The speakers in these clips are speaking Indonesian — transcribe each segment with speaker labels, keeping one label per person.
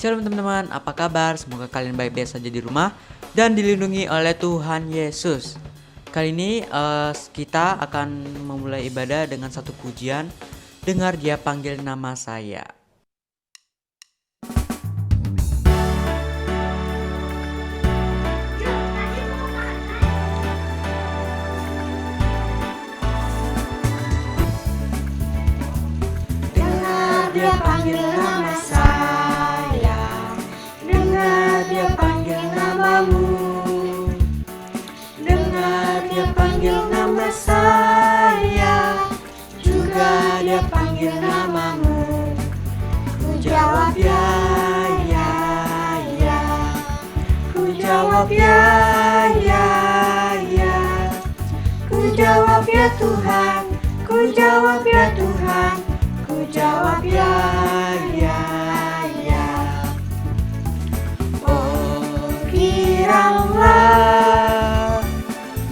Speaker 1: Shalom teman-teman, apa kabar? Semoga kalian baik-baik saja di rumah dan dilindungi oleh Tuhan Yesus. Kali ini kita akan memulai ibadah dengan satu pujian, Dengar Dia Panggil Nama Saya.
Speaker 2: Dengar Dia panggil nama saya, dengar Dia panggil namamu, dengar Dia panggil nama saya, juga Dia panggil namamu. Ku jawab ya, ya, ya. Ku jawab ya, ya, ya. Ku jawab ya Tuhan, ku jawab ya Tuhan. Ku jawab ya, ya, ya. Oh giranglah,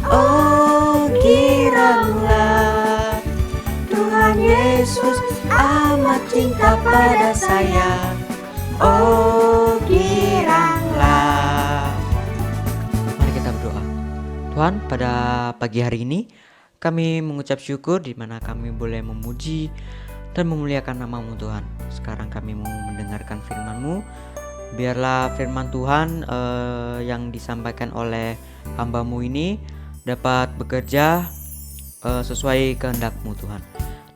Speaker 2: oh giranglah, Tuhan Yesus amat cinta pada saya. Oh giranglah.
Speaker 1: Mari kita berdoa. Tuhan, pada pagi hari ini kami mengucap syukur di mana kami boleh memuji dan memuliakan nama-Mu Tuhan. Sekarang kami mau mendengarkan firman-Mu. Biarlah firman Tuhan yang disampaikan oleh hamba-Mu ini dapat bekerja sesuai kehendak-Mu Tuhan.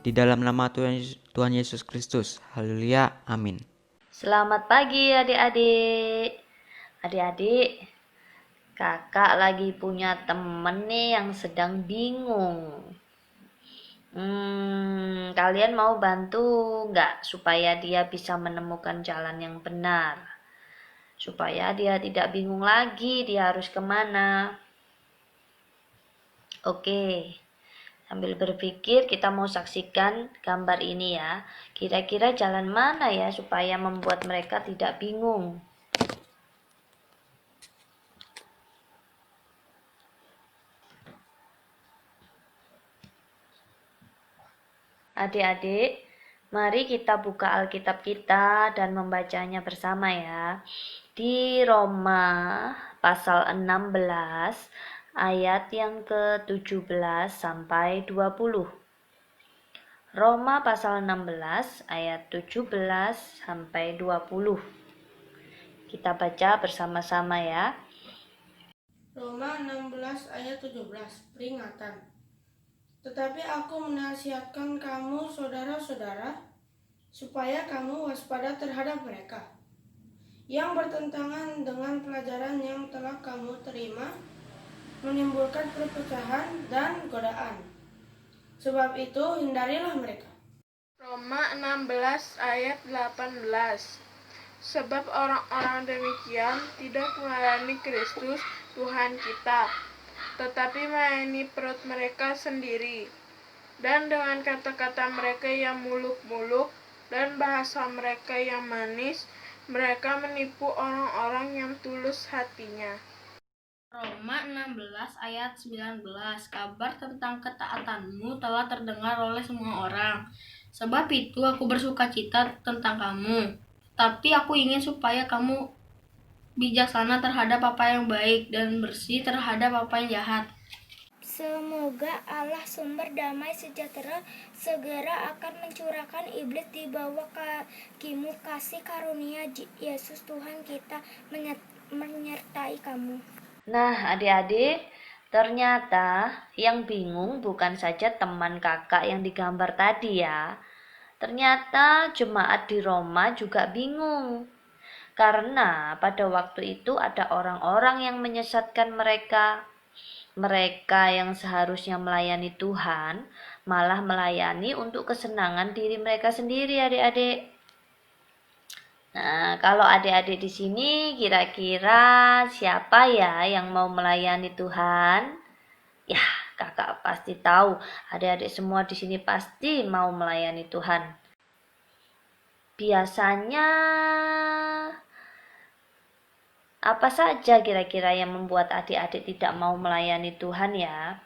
Speaker 1: Di dalam nama Tuhan Yesus Kristus. Haleluya. Amin.
Speaker 3: Selamat pagi adik-adik. Adik-adik, kakak lagi punya temen nih yang sedang bingung. Kalian mau bantu nggak supaya dia bisa menemukan jalan yang benar? Supaya dia tidak bingung lagi dia harus kemana. Oke, sambil berpikir kita mau saksikan gambar ini ya. Kira-kira jalan mana ya supaya membuat mereka tidak bingung? Adik-adik, mari kita buka Alkitab kita dan membacanya bersama ya. Di Roma pasal 16 ayat yang ke-17 sampai 20. Roma pasal 16 ayat 17 sampai 20. Kita baca bersama-sama ya.
Speaker 2: Roma 16 ayat 17, peringatan. Tetapi aku menasihatkan kamu saudara-saudara, supaya kamu waspada terhadap mereka yang bertentangan dengan pelajaran yang telah kamu terima, menimbulkan perpecahan dan godaan. Sebab itu hindarilah mereka.
Speaker 4: Roma 16 ayat 18. Sebab orang-orang demikian tidak melayani Kristus Tuhan kita, tetapi melayani perut mereka sendiri. Dan dengan kata-kata mereka yang muluk-muluk dan bahasa mereka yang manis, mereka menipu orang-orang yang tulus hatinya.
Speaker 5: Roma 16 ayat 19. Kabar tentang ketaatanmu telah terdengar oleh semua orang. Sebab itu aku bersukacita tentang kamu. Tapi aku ingin supaya kamu bijaksana terhadap apa yang baik dan bersih terhadap apa yang jahat.
Speaker 6: Semoga Allah sumber damai sejahtera segera akan mencurahkan iblis di bawah kakimu. Kasih karunia Yesus Tuhan kita menyertai kamu.
Speaker 3: Nah, adik-adik, ternyata yang bingung bukan saja teman kakak yang digambar tadi ya. Ternyata jemaat di Roma juga bingung. Karena pada waktu itu ada orang-orang yang menyesatkan mereka. Mereka yang seharusnya melayani Tuhan, malah melayani untuk kesenangan diri mereka sendiri, adik-adik. Nah, kalau adik-adik di sini kira-kira siapa ya yang mau melayani Tuhan? Ya, kakak pasti tahu. Adik-adik semua di sini pasti mau melayani Tuhan. Biasanya apa saja kira-kira yang membuat adik-adik tidak mau melayani Tuhan ya?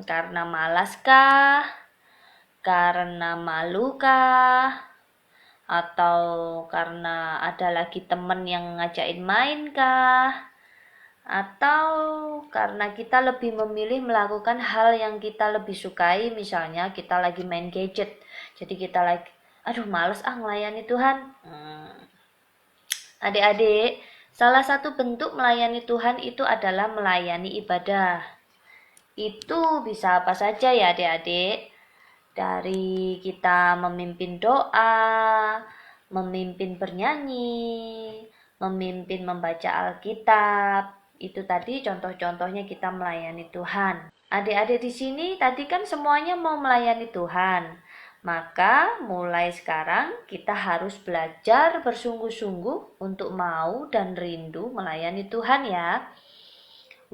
Speaker 3: Karena malaskah? Karena malukah? Atau karena ada lagi temen yang ngajakin main kah? Atau karena kita lebih memilih melakukan hal yang kita lebih sukai, misalnya kita lagi main gadget, jadi kita lagi, aduh males ngelayani Tuhan. Adik-adik, salah satu bentuk melayani Tuhan itu adalah melayani ibadah. Itu bisa apa saja ya adik-adik? Dari kita memimpin doa, memimpin bernyanyi, memimpin membaca Alkitab. Itu tadi contoh-contohnya kita melayani Tuhan. Adik-adik di sini tadi kan semuanya mau melayani Tuhan. Maka mulai sekarang kita harus belajar bersungguh-sungguh untuk mau dan rindu melayani Tuhan ya.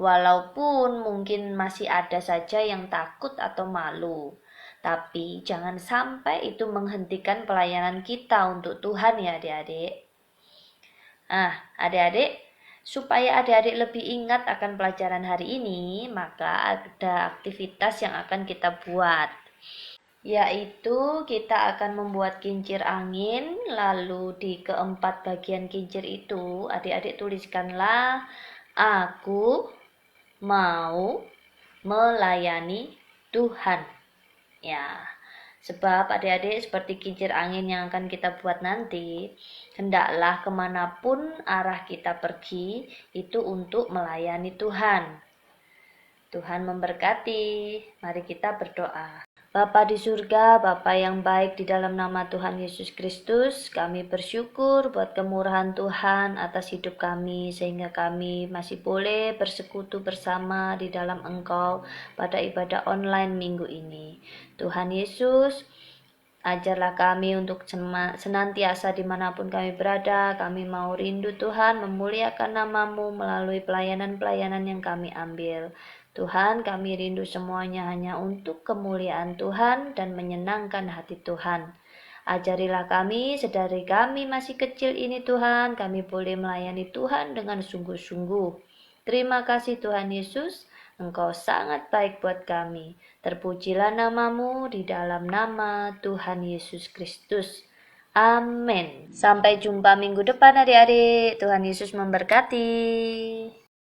Speaker 3: Walaupun mungkin masih ada saja yang takut atau malu. Tapi jangan sampai itu menghentikan pelayanan kita untuk Tuhan ya adik-adik. Adik-adik, supaya adik-adik lebih ingat akan pelajaran hari ini, maka ada aktivitas yang akan kita buat. Yaitu kita akan membuat kincir angin, lalu di keempat bagian kincir itu adik-adik tuliskanlah, aku mau melayani Tuhan. Ya, sebab adik-adik seperti kincir angin yang akan kita buat nanti, hendaklah kemanapun arah kita pergi, itu untuk melayani Tuhan. Tuhan memberkati. Mari kita berdoa. Bapa di surga, Bapa yang baik, di dalam nama Tuhan Yesus Kristus, kami bersyukur buat kemurahan Tuhan atas hidup kami, sehingga kami masih boleh bersekutu bersama di dalam Engkau pada ibadah online minggu ini. Tuhan Yesus, ajarlah kami untuk senantiasa dimanapun kami berada, kami mau rindu Tuhan, memuliakan nama-Mu melalui pelayanan-pelayanan yang kami ambil. Tuhan, kami rindu semuanya hanya untuk kemuliaan Tuhan dan menyenangkan hati Tuhan. Ajarilah kami sedari kami masih kecil ini Tuhan, kami boleh melayani Tuhan dengan sungguh-sungguh. Terima kasih Tuhan Yesus, Engkau sangat baik buat kami. Terpujilah nama-Mu di dalam nama Tuhan Yesus Kristus. Amin. Sampai jumpa minggu depan adik-adik. Tuhan Yesus memberkati.